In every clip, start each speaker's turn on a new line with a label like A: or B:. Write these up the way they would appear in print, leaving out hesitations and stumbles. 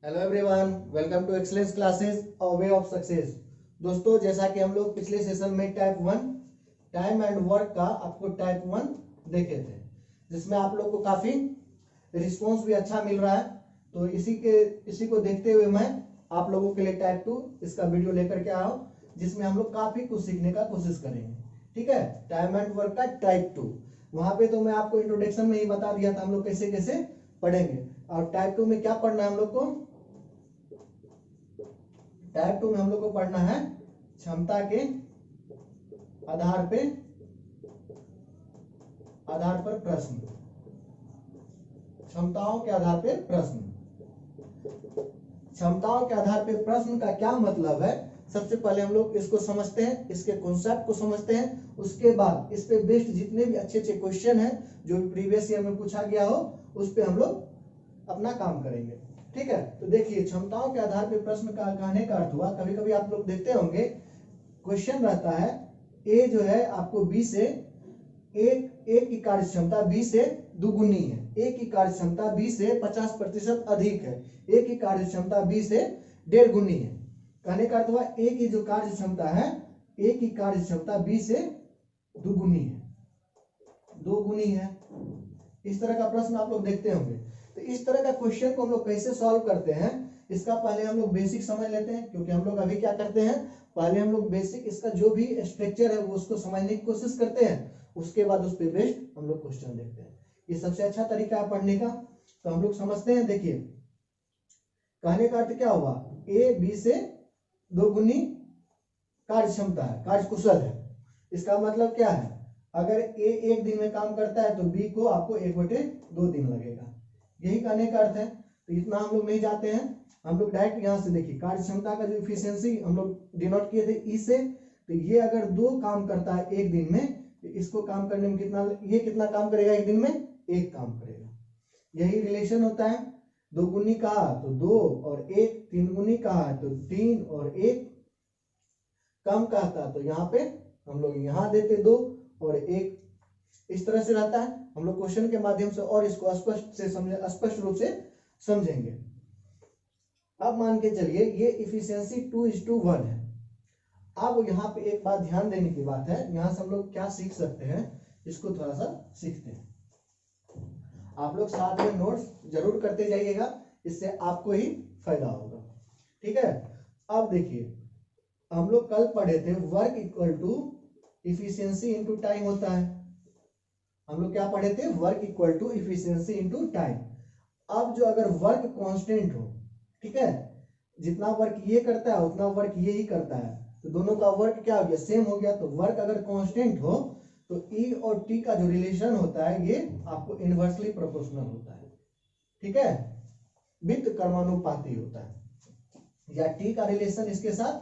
A: Hello everyone, welcome to excellence classes और way of success. दोस्तों, जैसा कि हम लोग पिछले सेशन में टाइप 1 टाइम एंड वर्क का आपको टाइप 1 देखे थे, जिसमें आप लोग को काफ़ी रिस्पॉन्स भी अच्छा मिल रहा है। तो इसी को देखते हुए मैं आप लोगों के लिए टाइप 2 इसका वीडियो लेकर के आया हूँ, जिसमें हम लोग काफ़ी कुछ सीखने का कोशिश करेंगे। ठीक है, टाइम एंड वर्क का टाइप 2। वहाँ पे तो मैं आपको इंट्रोडक्शन में ही बता दिया था हम लोग कैसे कैसे पढ़ेंगे। और टाइप 2 में क्या पढ़ना है हम लोग को? टाइप 2 में हम लोग को पढ़ना है क्षमता के आधार पर प्रश्न। क्षमताओं के आधार पर प्रश्न। क्षमताओं के आधार पर प्रश्न का क्या मतलब है? सबसे पहले हम लोग इसको समझते हैं, इसके कॉन्सेप्ट को समझते हैं। उसके बाद इस पे बेस्ड जितने भी अच्छे अच्छे क्वेश्चन हैं जो प्रीवियस ईयर में पूछा गया हो, उस पे हम लोग अपना काम करेंगे। ठीक है, तो देखिए, क्षमताओं के आधार पर प्रश्न का कहने का अर्थ हुआ, कभी कभी आप लोग देखते होंगे क्वेश्चन रहता है ए जो है आपको बी से एक की कार्य क्षमता बी से दुगुनी है, ए की कार्य क्षमता बी से 50% अधिक है, ए की कार्य क्षमता बी से 1.5 गुनी है। कहने का अर्थ हुआ ए की जो कार्य क्षमता है, ए की कार्य क्षमता बी से दुगुनी है, 2 गुनी है। इस तरह का प्रश्न आप लोग देखते होंगे। तो इस तरह का क्वेश्चन को हम लोग कैसे सॉल्व करते हैं, इसका पहले हम लोग बेसिक समझ लेते हैं। क्योंकि हम लोग अभी क्या करते हैं, पहले हम लोग बेसिक इसका जो भी स्ट्रक्चर है वो उसको समझने की कोशिश करते हैं। उसके बाद उस पर बेस्ड हम लोग क्वेश्चन देखते हैं। ये सबसे अच्छा तरीका है पढ़ने का। तो हम लोग समझते हैं। देखिए, कहने का अर्थ क्या हुआ, ए बी से 2 गुनी कार्य क्षमता है, कार्य कुशल है। इसका मतलब क्या है, अगर ए 1 दिन में काम करता है तो बी को आपको 1/2 दिन लगेगा। यही कहने का अर्थ है। तो इतना हम लोग नहीं जाते हैं, हम लोग डायरेक्ट यहाँ से देखिए कार्य क्षमता का जो इफिशियंसी हम लोग डिनोट किए थे ई से। तो ये अगर 2 काम करता है 1 दिन में, तो इसको काम करने में कितना, ये कितना काम करेगा 1 दिन में? 1 काम करेगा। यही रिलेशन होता है। 2 गुनी कहा तो 2 और 1, 3 गुनी कहा तो 3 और 1, कम कहता तो यहाँ पे हम लोग यहाँ देते 2 और 1। इस तरह से रहता है। हम लोग क्वेश्चन के माध्यम से और इसको स्पष्ट रूप से समझेंगे। अब मान के चलिए ये इफिशियंसी 2:1 है। अब यहाँ पे एक बात ध्यान देने की बात है, यहाँ से हम लोग क्या सीख सकते हैं, इसको थोड़ा सा सीखते हैं। आप लोग साथ में नोट्स जरूर करते जाइएगा, इससे आपको ही फायदा होगा। ठीक है, अब देखिए, हम लोग कल पढ़े थे work equal to efficiency into time होता है। हम लोग क्या पढ़े थे, work equal to efficiency into time. अब जो अगर वर्क कांस्टेंट हो, ठीक है, जितना वर्क ये करता है उतना वर्क ये ही करता है, तो दोनों का वर्क क्या हो गया, सेम हो गया। तो वर्क अगर कांस्टेंट हो तो ई और टी का जो रिलेशन होता है ये आपको इनवर्सली प्रोपोर्शनल होता है। ठीक है, वित्त कर्मानुपाती होता है, या टी का रिलेशन इसके साथ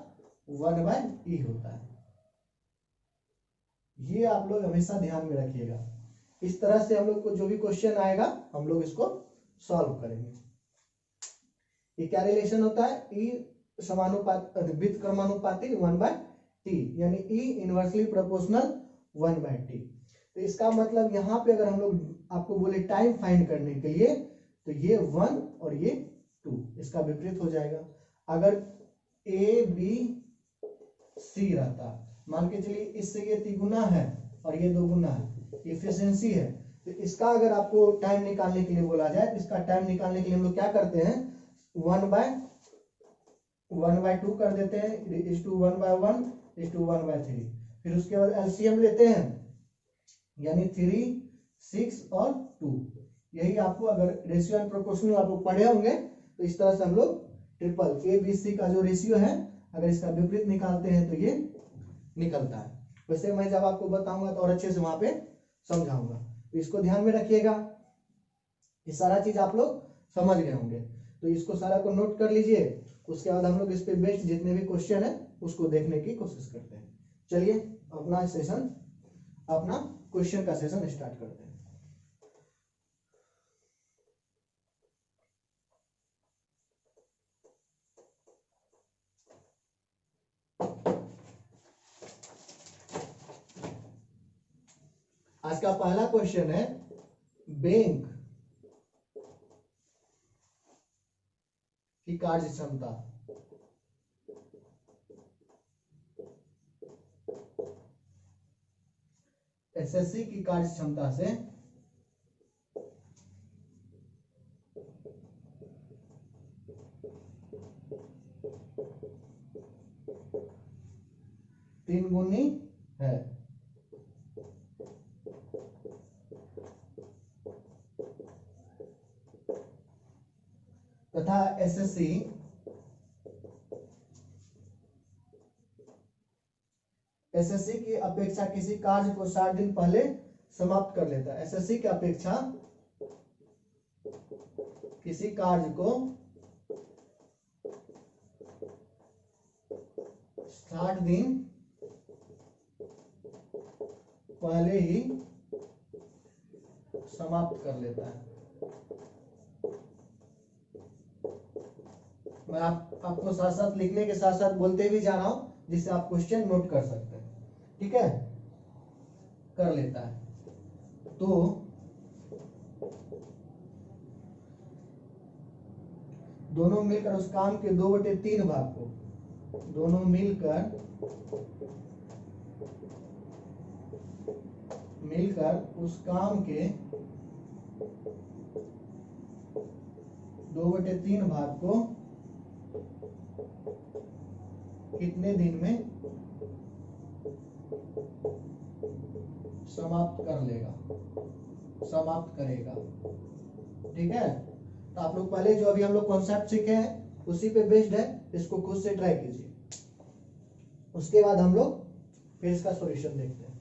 A: 1/e होता है। ये आप लोग हमेशा ध्यान में रखिएगा। इस तरह से हम लोग को जो भी क्वेश्चन आएगा हम लोग इसको सॉल्व करेंगे। ये क्या रिलेशन होता है, ई समानुपात वित्त कर्मानुपाती 1/t, यानी ई इनवर्सली प्रोपोर्शनल 1/t। तो इसका मतलब यहाँ पे अगर हम लोग आपको बोले टाइम फाइंड करने के लिए, तो ये 1 और ये 2, इसका विपरीत हो जाएगा। अगर ए बी सी रहता, मान के चलिए इससे ये 3 गुना है और ये 2 गुना है, इफिशियंसी है। तो इसका अगर आपको टाइम निकालने के लिए बोला जाए, तो इसका टाइम निकालने के लिए हम लोग क्या करते हैं, 1/2 कर देते हैं, इज टू 1/1 इज टू 1/3। फिर उसके बाद एलसीएम लेते हैं, यानी 3, 6 और 2। यही आपको अगर रेशियो एंड प्रोपोर्शनल आप लोग पढ़े होंगे, तो इस तरह से हम लोग ट्रिपल ए बी सी का जो रेशियो है, अगर इसका विपरीत निकालते हैं तो ये निकलता है। वैसे मैं जब आपको बताऊंगा तो और अच्छे से वहां पे समझाऊंगा, तो इसको ध्यान में रखिएगा। ये सारा चीज आप लोग समझ गए होंगे, तो इसको सारा को नोट कर लीजिए। उसके बाद हम लोग इस पे बेस्ड जितने भी क्वेश्चन है उसको देखने की कोशिश करते हैं। चलिए अपना सेशन, अपना क्वेश्चन का सेशन स्टार्ट करते हैं। आज का पहला क्वेश्चन है, बैंक की कार्य क्षमता एसएससी की कार्य क्षमता से 3 गुनी है। तथा एसएससी की अपेक्षा किसी कार्य को 60 दिन पहले समाप्त कर लेता है। एसएससी की अपेक्षा किसी कार्य को 60 दिन पहले ही समाप्त कर लेता है। मैं आपको साथ साथ लिखने के साथ साथ बोलते भी जा रहा हूं, जिससे आप क्वेश्चन नोट कर सकते हैं। ठीक है, कर लेता है। तो दोनों मिलकर उस काम के 2/3 भाग को, दोनों मिलकर उस काम के 2/3 भाग को कितने दिन में समाप्त करेगा। ठीक है, तो आप लोग पहले जो अभी हम लोग कॉन्सेप्ट सीखे हैं उसी पे बेस्ड है, इसको खुद से ट्राई कीजिए। उसके बाद हम लोग फिर इसका सॉल्यूशन देखते हैं।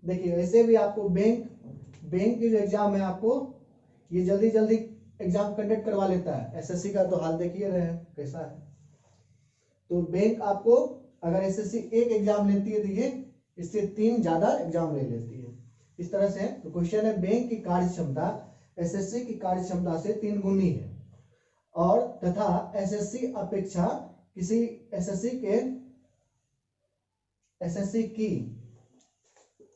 A: देखिए, ऐसे भी आपको बैंक की जो एग्जाम है, आपको ये जल्दी जल्दी एग्जाम कंडक्ट करवा लेता है। एसएससी का तो हाल देखिए रहे हैं कैसा है। तो बैंक आपको अगर एसएससी एक एग्जाम लेती है तो ये इससे 3 ज्यादा एग्जाम ले लेती है। इस तरह से तो क्वेश्चन है, बैंक की कार्य क्षमता एसएससी की कार्य क्षमता से 3 गुनी है, और तथा एसएससी अपेक्षा किसी एसएससी की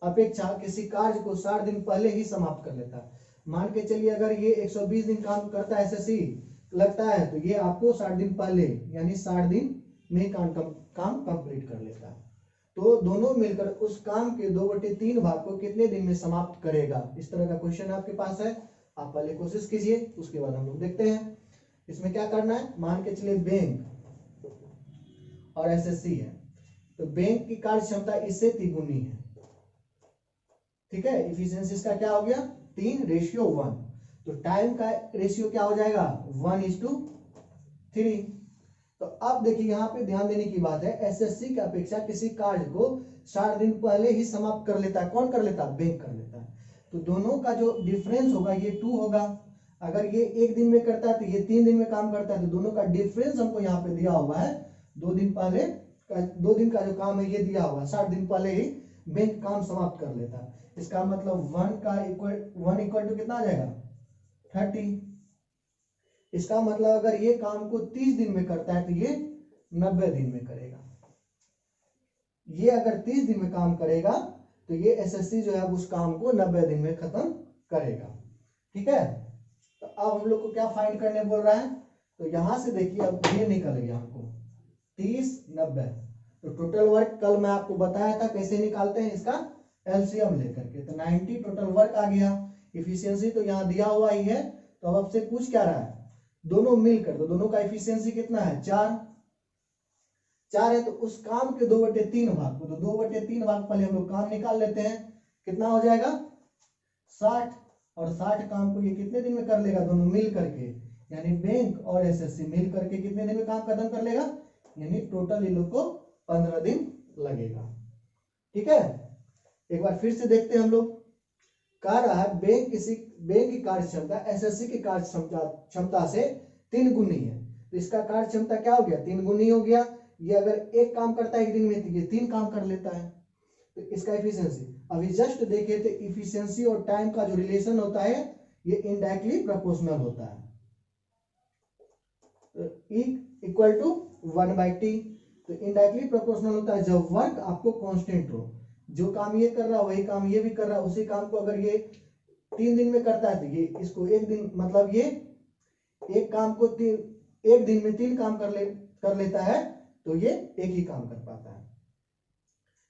A: अपेक्षा किसी कार्य को 60 दिन पहले ही समाप्त कर लेता है। मान के चलिए अगर ये 120 दिन काम करता है एसएससी लगता है, तो ये आपको 60 दिन पहले यानी 60 दिन में काम कंप्लीट कर लेता है। तो दोनों मिलकर उस काम के 2/3 भाग को कितने दिन में समाप्त करेगा। इस तरह का क्वेश्चन आपके पास है, आप पहले कोशिश कीजिए, उसके बाद हम लोग देखते हैं इसमें क्या करना है। मान के चलिए बैंक और एसएससी है, तो बैंक की कार्य क्षमता इससे 3 गुनी है। ठीक है, इफिशियंसी इसका क्या हो गया 3:1। तो टाइम का रेशियो क्या हो जाएगा 1:3। तो अब देखिए यहाँ पे ध्यान देने की बात है, एसएससी की अपेक्षा किसी कार्य को 60 दिन पहले ही समाप्त कर लेता है। कौन कर लेता है, बैंक कर लेता है। तो दोनों का जो डिफरेंस होगा ये 2 होगा। अगर ये 1 दिन में करता है तो ये 3 दिन में काम करता है, तो दोनों का डिफरेंस हमको यहाँ पे दिया हुआ है। 2 दिन का जो काम है ये दिया हुआ है, 60 दिन पहले ही बैंक काम समाप्त कर लेता है। इसका मतलब 1 इक्वल टू कितना आ जाएगा 30। इसका मतलब अगर ये काम को 30 दिन में करता है तो ये 90 दिन में करेगा। ये अगर 30 दिन में काम करेगा तो ये एसएससी जो है उस काम को 90 दिन में खत्म करेगा। ठीक है, तो अब हम लोग को क्या फाइंड करने बोल रहा है, तो यहां से देखिए अब ये निकल गया हमको 30 90। तो टोटल वर्क कल मैं आपको बताया था कैसे निकालते हैं, इसका एलसीएम लेकर के। तो 90 टोटल वर्क आ गया। इफिशियंसी तो यहाँ दिया हुआ ही है, तो अब आपसे पूछ क्या रहा है, दोनों मिलकर, तो दोनों का इफिशियंसी कितना है 4 है। तो उस काम के 2/3 भाग को, तो 2/3 भाग पहले हम लोग काम निकाल लेते हैं, कितना हो जाएगा 60। और 60 काम को ये कितने दिन में कर लेगा, दोनों मिल करके, यानी बैंक और एसएससी मिल करके कितने दिन में काम खत्म कर लेगा, यानी टोटल इन लोग को 15 दिन लगेगा। ठीक है, एक बार फिर से देखते हैं हम लोग। कह रहा है बैंक की कार्य क्षमता एसएससी की कार्य क्षमता से 3 गुनी है। तो इसका कार्य क्षमता क्या हो गया 3 गुनी हो गया। ये अगर एक काम करता है 1 दिन में तो ये 3 काम कर लेता है। तो इसका इफिशियंसी अभी जस्ट देखे थे, इफिशियंसी और टाइम का जो रिलेशन होता है ये इनडायरेक्टली प्रोपोर्शनल होता है। तो E इक्वल टू 1/T। तो इनडायरेक्टली प्रोपोर्शनल होता है जब वर्क आपको कांस्टेंट हो, जो काम ये कर रहा है वही काम ये भी कर रहा है। उसी काम को अगर ये 3 दिन में करता है तो ये इसको 1 दिन, मतलब ये एक काम को एक दिन में 3 काम कर लेता है तो ये एक ही काम कर पाता है।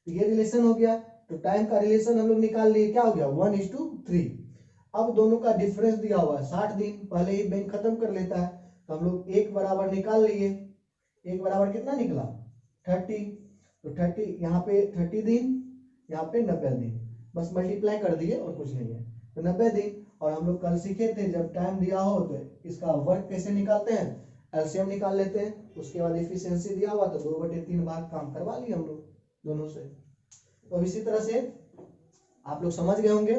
A: तो ये रिलेशन हो गया। तो टाइम का रिलेशन हम लोग निकाल लिए, क्या हो गया 1:3। अब दोनों का डिफरेंस दिया हुआ है 60 दिन, पहले ही बैंक खत्म कर लेता है, तो हम लोग एक बराबर निकाल लिए। एक बराबर कितना निकला 30। तो 30 यहाँ पे 30 दिन, यहाँ पे 90 दिन, बस मल्टीप्लाई कर दिए और कुछ नहीं है। तो 90 दिन। और हम लोग कल सीखे थे जब टाइम दिया हो तो इसका वर्क कैसे निकालते हैं, एलसीएम निकाल लेते हैं। उसके बाद एफिशिएंसी दिया हुआ तो 2/3 भाग काम करवा लिए हम लोग दोनों से। तो अब इसी तरह से आप लोग समझ गए होंगे,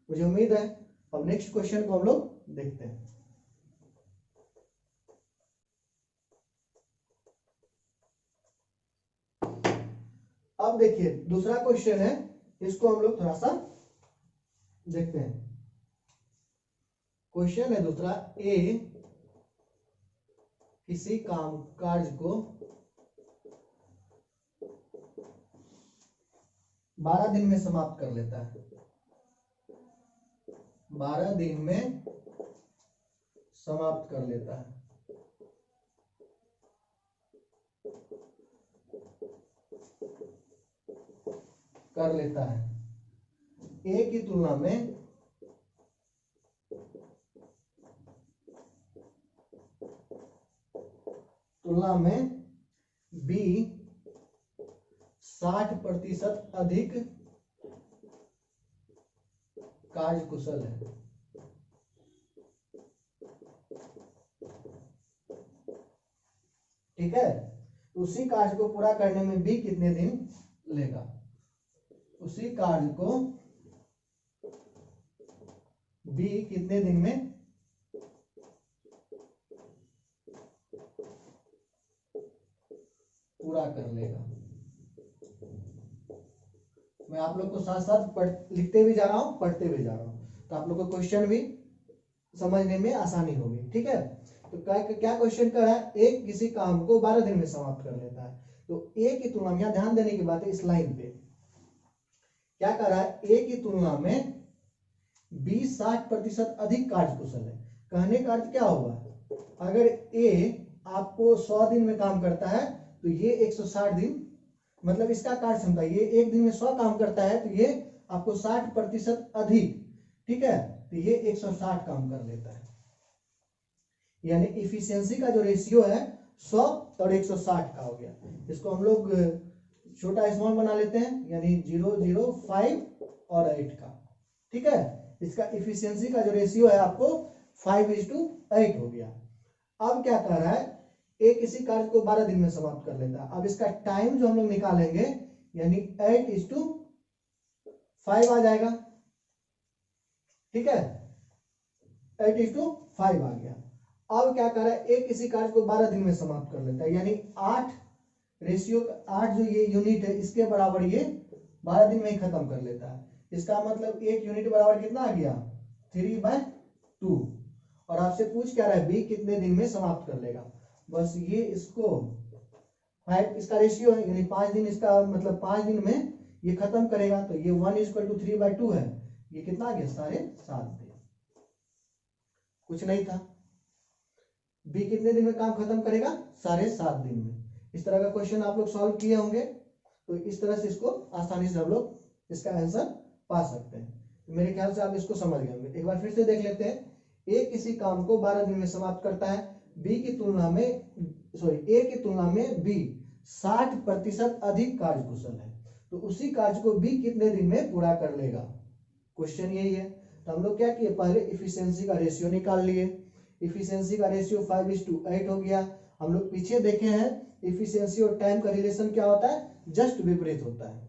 A: मुझे उम्मीद है। अब नेक्स्ट क्वेश्चन को हम लोग देखते हैं। अब देखिए दूसरा क्वेश्चन है, इसको हम लोग थोड़ा सा देखते हैं। क्वेश्चन है दूसरा, ए किसी काम कार्य को 12 दिन में समाप्त कर लेता है। 12 दिन में समाप्त कर लेता है। ए की तुलना में बी 60% अधिक कार्यकुशल है। ठीक है, उसी कार्य को पूरा करने में बी कितने दिन लेगा। उसी कार्य को बी कितने दिन में पूरा कर लेगा। मैं आप लोग को साथ साथ लिखते भी जा रहा हूं, पढ़ते भी जा रहा हूं, तो आप लोग को क्वेश्चन भी समझने में आसानी होगी। ठीक है, तो क्या क्वेश्चन कर रहा है, एक किसी काम को 12 दिन में समाप्त कर लेता है। तो ए की तुलना में, यहां ध्यान देने की बात है इस लाइन पे, क्या कर रहा है, ए की तुलना में बी 60% अधिक कार्यकुशल है। कहने का अर्थ क्या हुआ, अगर ए आपको 100 दिन में काम करता है तो ये 160 दिन, मतलब इसका कार्य क्षमता, ये एक दिन में 100 काम करता है तो ये आपको 60% अधिक, ठीक है, तो ये 160 काम कर लेता है। यानी इफिशियंसी का जो रेशियो है 100 और 160 का हो गया। इसको हम लोग छोटा स्मॉल बना लेते हैं, यानी 0, 0, 5 और 8 का। ठीक है, इसका इफिशियंसी का जो रेशियो है आपको 5:8 हो गया। अब क्या कर रहा है, एक किसी कार्य को 12 दिन में समाप्त कर लेता है। अब इसका टाइम जो हम लोग निकालेंगे, यानी 8:5 आ जाएगा। ठीक है, 8:5 आ गया। अब क्या कर रहा है, एक किसी कार्य को 12 दिन में समाप्त कर लेता है, यानी 8 जो ये यूनिट है इसके बराबर ये 12 दिन में ही खत्म कर लेता है। इसका मतलब एक यूनिट बराबर कितना आ गया 3/2। और आपसे पूछ क्या रहा है, बी कितने दिन में समाप्त कर लेगा। बस ये इसको 5, इसका रेशियो है, यानी 5 दिन, इसका मतलब 5 दिन में ये खत्म करेगा। तो ये 1:3/2 है, ये कितना आ गया 7.5 दिन। कुछ नहीं था। बी कितने दिन में काम खत्म करेगा 7.5 दिन में। इस तरह का क्वेश्चन आप लोग सॉल्व किए होंगे, तो इस तरह से इसको आसानी से हम लोग इसका आंसर पा सकते हैं। तो मेरे ख्याल से आप इसको समझ गए होंगे। एक बार फिर से देख लेते हैं, ए किसी काम को 12 दिन में समाप्त करता है, ए की तुलना में बी 60% अधिक कार्यकुशल है, तो उसी कार्य को बी कितने दिन में पूरा कर लेगा। क्वेश्चन यही है। तो हम लोग क्या किए, पहले इफिशियंसी का रेशियो निकाल लिए। इफिशियंसी का रेशियो 5:8 हो गया। हम लोग पीछे देखे हैं इफिशियंसी और टाइम का रिलेशन क्या होता है, जस्ट विपरीत होता है।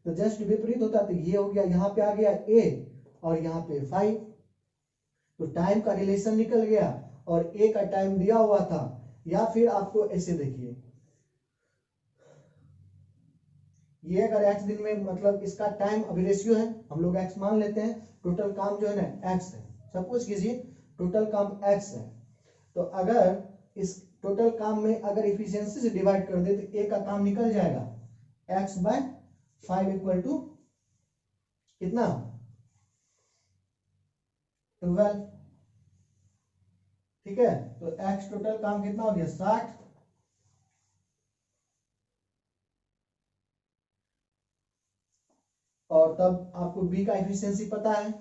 A: तो जस्ट विपरीत होता है, तो ये हो गया, यहाँ पे आ गया ए और यहाँ पे 5, तो टाइम का रिलेशन निकल गया और ए का टाइम दिया हुआ था। या फिर आपको ऐसे देखिए, ये अगर x दिन में, मतलब इसका टाइम अभी रेशियो है, हम लोग x मान लेते हैं, टोटल काम जो है ना x है, सब कुछ कीजिए, टोटल काम x है। तो अगर इस टोटल काम में अगर इफिशियंसी से डिवाइड कर दे तो a का काम निकल जाएगा, x/5 = कितना 12। ठीक है, तो x टोटल काम कितना हो गया 60, और तब आपको b का एफिशिएंसी पता है,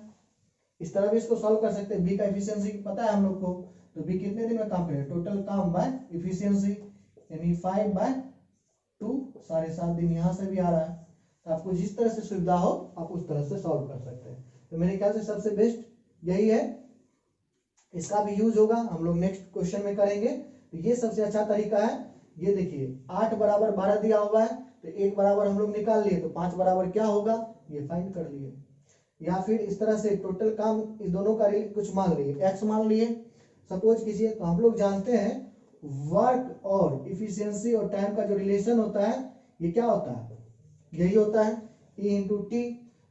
A: इस तरह भी इसको सॉल्व कर सकते हैं। b का एफिशिएंसी पता है हम लोग को, तो b कितने दिन में काम करेगा, टोटल काम बाय एफिशिएंसी, यानी 5/2, 7.5 दिन यहाँ से भी आ रहा है। तो आपको जिस तरह से सुविधा हो आप उस तरह से सॉल्व कर सकते हैं। तो मेरे ख्याल से सबसे बेस्ट यही है, इसका भी यूज होगा, हम लोग नेक्स्ट क्वेश्चन में करेंगे। तो ये सबसे अच्छा तरीका है। ये देखिए 8 बराबर 12 दिया हुआ है, तो 1 बराबर हम लोग निकाल लिए, तो 5 बराबर क्या होगा ये फाइंड कर लिए। या फिर इस तरह से टोटल काम इस दोनों का कुछ मान लिए, x मान लिए सपोज कीजिए, तो हम लोग जानते हैं वर्क और इफिशियंसी और टाइम का जो रिलेशन होता है ये क्या होता है, यही होता है E इंटू टी।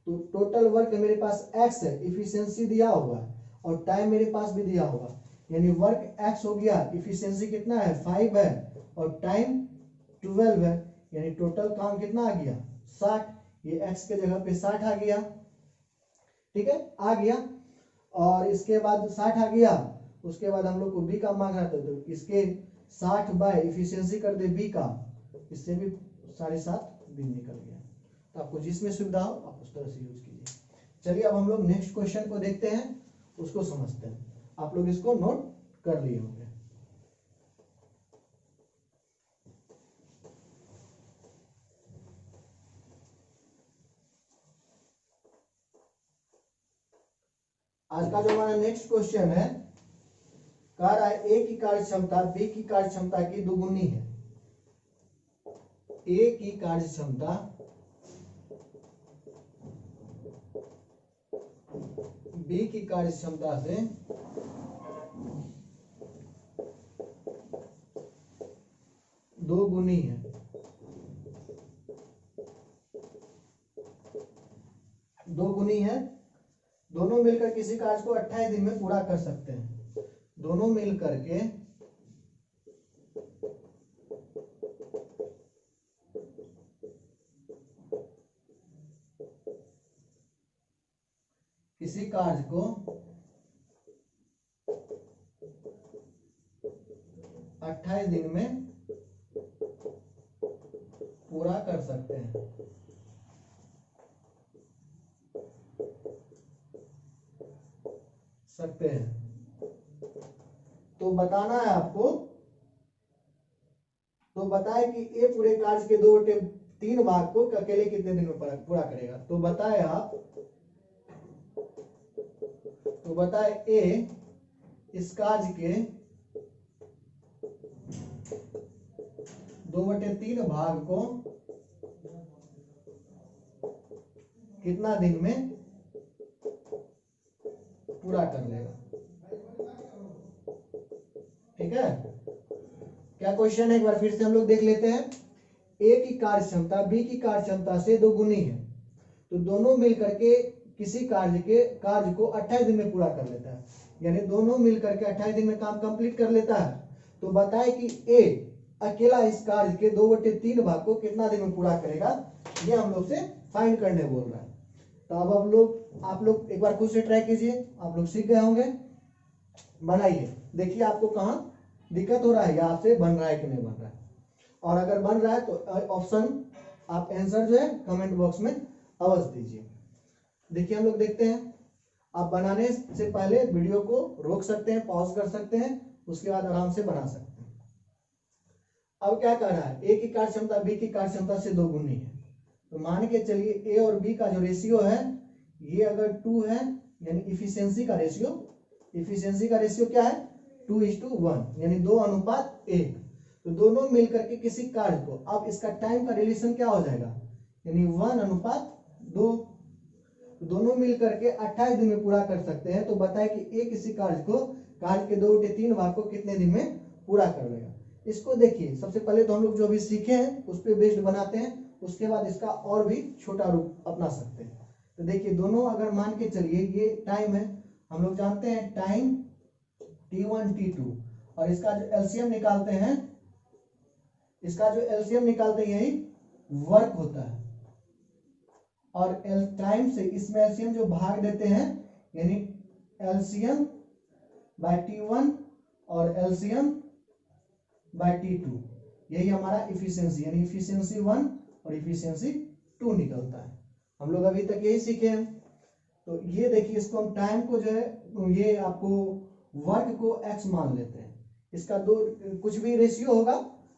A: तो टोटल वर्क मेरे पास x है, इफिशियंसी दिया हुआ है और टाइम मेरे पास भी दिया हुआ, यानी वर्क x हो गया, इफिशियंसी कितना है 5 है और टाइम 12 है, यानी टोटल काम कितना आ गया 60। ये x के जगह पे 60 आ गया, ठीक है आ गया। और इसके बाद 60 आ गया, उसके बाद हम लोग को b का मांग रहा था, तो इसके 60 बाय एफिशिएंसी कर दे b का, इससे भी 7.5 दिन निकल गया। तो आपको जिसमें सुविधा हो आप उस तरह से यूज कीजिए। चलिए अब हम लोग नेक्स्ट क्वेश्चन को देखते हैं, उसको समझते हैं। आप लोग इसको नोट कर लिए होंगे। आज का जो हमारा नेक्स्ट क्वेश्चन है, कह रहा है ए की कार्य क्षमता बी की कार्य क्षमता की दुगुनी है। ए की कार्य क्षमता बी की कार्य क्षमता से दो गुनी है। दो गुनी है, दोनों मिलकर किसी कार्य को 28 दिन में पूरा कर सकते हैं। दोनों मिलकर के किसी कार्य को 28 दिन में पूरा कर सकते हैं। तो बताना है आपको, तो बताए कि ए पूरे कार्य के 2/3 भाग को अकेले कितने दिन में पूरा करेगा। तो बताए आप, तो बताए ए इस कार्य के 2/3 भाग को कितना दिन में पूरा कर लेगा। ठीक है, क्या क्वेश्चन है एक बार फिर से हम लोग देख लेते हैं। ए की कार्य क्षमता बी की कार्य क्षमता से दोगुनी है, तो दोनों मिलकर के किसी कार्य को 28 दिन में पूरा कर लेता है, यानी दोनों मिलकर के 28 दिन में काम कंप्लीट कर लेता है। तो बताए कि ए अकेला इस कार्य के 2/3 भाग को कितना दिन में पूरा करेगा, ये हम लोग से फाइंड करने बोल रहा है। तो अब आप लोग एक बार खुद से ट्राई कीजिए, आप लोग सीख गए होंगे। बनाइए, देखिए आपको कहाँ दिक्कत हो रहा है या आपसे बन रहा है कि नहीं बन रहा है। और अगर बन रहा है तो ऑप्शन आप आंसर जो है कमेंट बॉक्स में अवश्य दीजिए। देखिए हम लोग देखते हैं, आप बनाने से पहले वीडियो को रोक सकते हैं, पॉज कर सकते हैं, उसके बाद आराम से बना सकते हैं। अब क्या कर रहा है, ए की कार्य क्षमता बी की कार्य क्षमता से दोगुनी है। तो मान के चलिए ए और बी का जो रेशियो है ये अगर 2 है, यानी इफिशियंसी का रेशियो क्या है 2:1, यानी 2:1। तो दोनों मिलकर के किसी कार्य को, अब इसका टाइम का रिलेशन क्या हो जाएगा, यानी 1:2। तो दोनों मिलकर के 28 दिन में पूरा कर सकते हैं। तो बताए कि ए किसी कार्य के 2/3 भाग को कितने दिन में पूरा कर लेगा। इसको देखिए, सबसे पहले तो हम लोग जो भी सीखे हैं उस पर बेस्ड बनाते हैं, उसके बाद इसका और भी छोटा रूप अपना सकते हैं। तो देखिए दोनों अगर मान के चलिए ये टाइम है, हम लोग जानते हैं टाइम T1 T2, और इसका जो एलसीएम निकालते हैं, यही वर्क होता है। और टाइम से इसमें एलसीएम जो भाग देते हैं, यानी एलसीएम बाय T1 और एलसीएम बाय T2, यही हमारा इफिशियंसी, यानी इफिशियंसी 1 और इफिशियंसी 2 निकलता है। हम लोग अभी तक यही सीखे हैं। तो ये देखिए, इसको हम टाइम को जो है, ये आपको वर्क को x मान लेते हैं। इसका दो कुछ भी रेशियो होगा,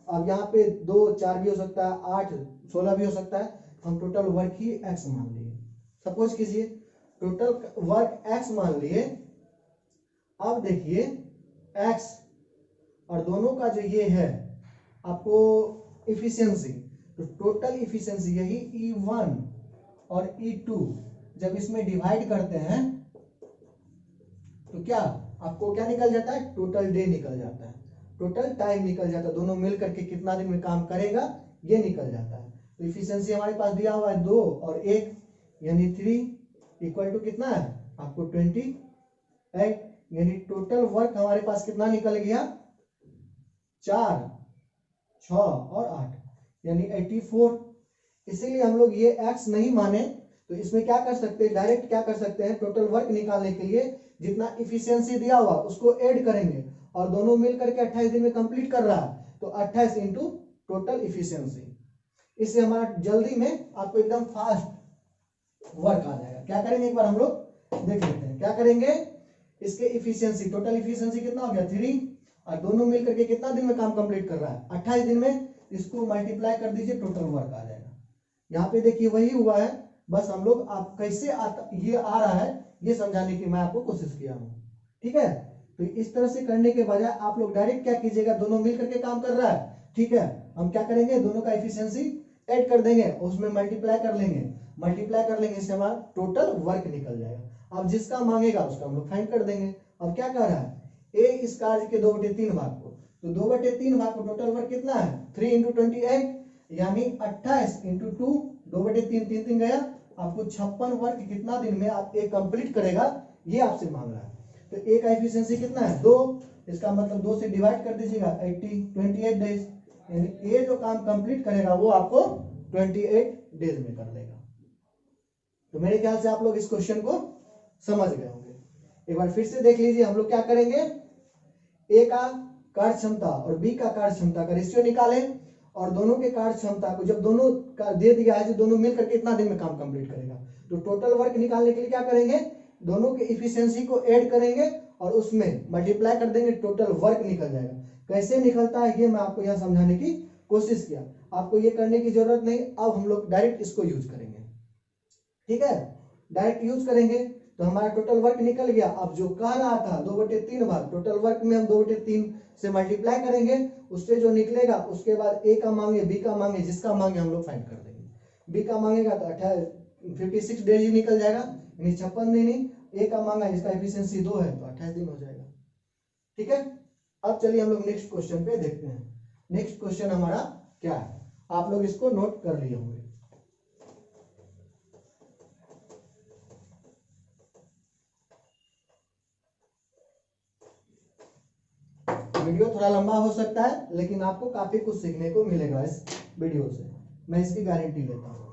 A: अब यहाँ पे 2 4 भी हो सकता है, 8 16 भी हो सकता है, हम टोटल वर्क ही x मान लिए। सपोज कीजिए टोटल वर्क x मान लिए। अब देखिए x और दोनों का जो ये है आपको इफिशियंसी, तो टोटल इफिशियंसी यही E1 और E2 जब इसमें डिवाइड करते हैं तो क्या आपको क्या निकल जाता है, टोटल डे निकल जाता है, टोटल टाइम निकल जाता है, दोनों मिल करके कितना दिन में काम करेगा ये निकल जाता है। तो इफिशियंसी हमारे पास दिया हुआ है 2 और 1 यानी 3 इक्वल टू कितना है आपको 28, यानी टोटल वर्क हमारे पास कितना निकल गया 4 6 और 8 यानी 84। इसीलिए हम लोग ये x नहीं माने तो इसमें क्या कर सकते हैं, डायरेक्ट क्या कर सकते हैं, टोटल वर्क निकालने के लिए जितना इफिशियंसी दिया हुआ उसको ऐड करेंगे और दोनों मिल करके 28 दिन में कंप्लीट कर रहा है, तो 28 इंटू टोटल इफिशियंसी। इससे हमारा जल्दी में आपको एकदम फास्ट वर्क आ जाएगा। क्या करेंगे एक बार हम लोग देख लेते हैं, क्या करेंगे, इसके इफिशियंसी टोटल इफिशियंसी कितना हो गया 3 और दोनों मिल करके कितना दिन में काम कंप्लीट कर रहा है 28 दिन में, इसको मल्टीप्लाई कर दीजिए टोटल वर्क आ जाएगा। यहाँ पे देखिए वही हुआ है, बस हम लोग आप कैसे आता ये आ रहा है ये समझाने की मैं आपको कोशिश किया हूँ। ठीक है, तो इस तरह से करने के बजाय आप लोग डायरेक्ट क्या कीजिएगा, दोनों मिल करके काम कर रहा है, ठीक है, हम क्या करेंगे दोनों का इफिशियंसी ऐड कर देंगे, उसमें मल्टीप्लाई कर लेंगे, इससे हमारा टोटल वर्क निकल जाएगा। अब जिसका मांगेगा उसका हम लोग फाइंड कर देंगे। अब क्या कह रहा है, ए इस कार्य के 2/3 भाग को, तो 2/3 भाग को टोटल वर्क कितना है 3 इंटू 28 यानी 28 इंटू 2 2/3 3 गया, आपको 56 वर्क कितना दिन में आप एक कंप्लीट करेगा ये आपसे मांग रहा है। तो ए का एफिशिएंसी कितना है 2, इसका मतलब 2 से डिवाइड कर दीजिएगा 28 डेज, यानी ये जो काम कंप्लीट करेगा वो आपको 28 डेज में कर देगा। तो मेरे ख्याल से आप लोग इस क्वेश्चन को समझ गए होंगे। एक बार फिर से देख लीजिए, हम लोग क्या करेंगे, ए का कार्य क्षमता और बी का कार्य क्षमता का रेशियो निकालें और दोनों के कार्य क्षमता को जब दोनों का दे दिया है, जो दोनों मिलकर कितना दिन में काम कंप्लीट करेगा, तो टोटल वर्क निकालने के लिए क्या करेंगे, दोनों के इफिशियंसी को ऐड करेंगे और उसमें मल्टीप्लाई कर देंगे, टोटल वर्क निकल जाएगा। कैसे निकलता है ये मैं आपको यहाँ समझाने की कोशिश किया, आपको ये करने की जरूरत नहीं। अब हम लोग डायरेक्ट इसको यूज करेंगे, ठीक है, डायरेक्ट यूज करेंगे तो हमारा टोटल वर्क निकल गया। अब जो कह रहा था 2/3 भाग, टोटल वर्क में हम 2/3 से मल्टीप्लाई करेंगे, उससे जो निकलेगा उसके बाद ए का मांगे बी का मांगे, जिसका मांगे हम लोग फाइंड कर देंगे। बी का मांगेगा तो 56 डेज ही निकल जाएगा, यानी 56 दिन ही। ए का मांगा जिसका एफिशिएंसी 2 है तो 28 दिन हो जाएगा। ठीक है, अब चलिए हम लोग नेक्स्ट क्वेश्चन पे देखते हैं। नेक्स्ट क्वेश्चन हमारा क्या है, आप लोग इसको नोट कर लिए होंगे। वीडियो थोड़ा लंबा हो सकता है लेकिन आपको काफी कुछ सीखने को मिलेगा इस वीडियो से, मैं इसकी गारंटी लेता हूं।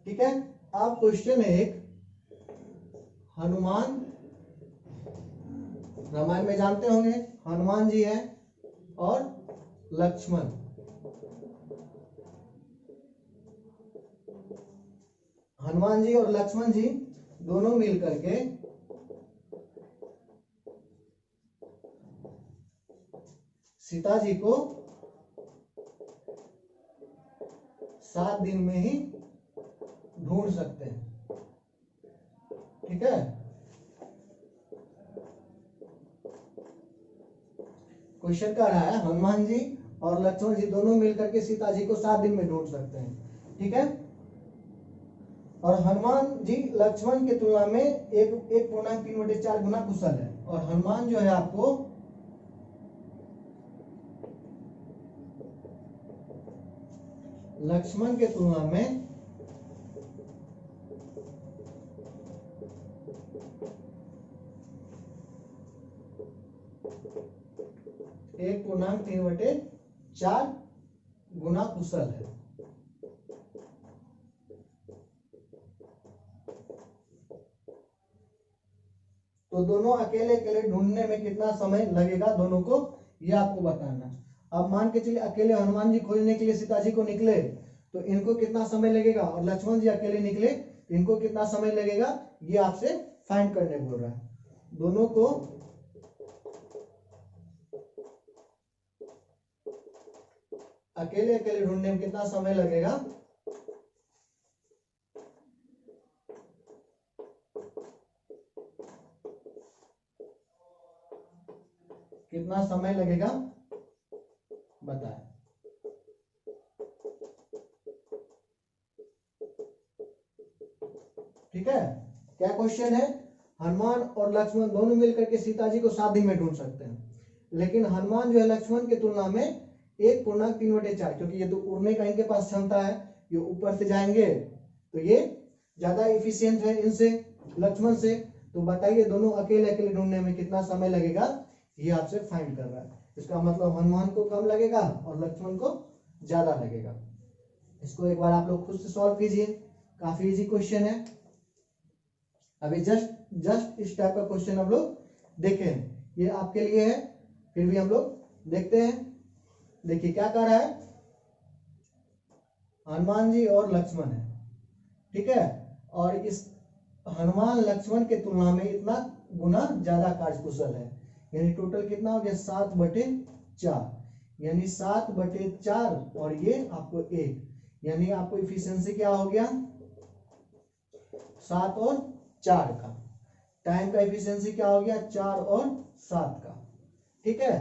A: ठीक है, आप क्वेश्चन एक, हनुमान, रामायण में जानते होंगे हनुमान जी हैं और लक्ष्मण, हनुमान जी और लक्ष्मण जी दोनों मिलकर के सीता जी को 7 दिन में ही ढूंढ सकते हैं। ठीक है, क्वेश्चन कह रहा है हनुमान जी और लक्ष्मण जी दोनों मिलकर के सीता जी को 7 दिन में ढूंढ सकते हैं। ठीक है, और हनुमान जी लक्ष्मण की तुलना में 1.3/4 गुना कुशल है, और हनुमान जो है आपको लक्ष्मण के तुलना में 1.3/4 गुना कुशल है। तो दोनों अकेले अकेले ढूंढने में कितना समय लगेगा दोनों को, ये आपको बताना है। अब मान के चलिए अकेले हनुमान जी खोजने के लिए सीता जी को निकले तो इनको कितना समय लगेगा, और लक्ष्मण जी अकेले निकले तो इनको कितना समय लगेगा, ये आपसे फाइंड करने बोल रहा है। दोनों को अकेले अकेले ढूंढने में कितना समय लगेगा, कितना समय लगेगा बताएं। ठीक है, क्या क्वेश्चन है, हनुमान और लक्ष्मण दोनों मिलकर के सीता जी को 7 दिन में ढूंढ सकते हैं, लेकिन हनुमान जो है लक्ष्मण के तुलना में 1.3/4, क्योंकि ये तो उड़ने का इनके पास क्षमता है, ये ऊपर से जाएंगे तो ये ज्यादा इफिशियंट है इनसे, लक्ष्मण से। तो बताइए दोनों अकेले अकेले ढूंढने में कितना समय लगेगा, ये आपसे फाइंड कर रहा है। इसका मतलब हनुमान को कम लगेगा और लक्ष्मण को ज्यादा लगेगा। इसको एक बार आप लोग खुद से सॉल्व कीजिए, काफी इजी क्वेश्चन है। अभी जस्ट इस टाइप का क्वेश्चन हम लोग देखें, ये आपके लिए है, फिर भी हम लोग देखते हैं। देखिए क्या कह रहा है, हनुमान जी और लक्ष्मण है, ठीक है, और इस हनुमान लक्ष्मण के तुलना में इतना गुना ज्यादा कार्यकुशल है, यानी टोटल कितना हो गया 7/4, यानी 7/4 और ये आपको 1, यानी आपको इफिशियंसी क्या हो गया 7 और 4 का। टाइम का इफिशियंसी क्या हो गया 4 और 7 का। ठीक है,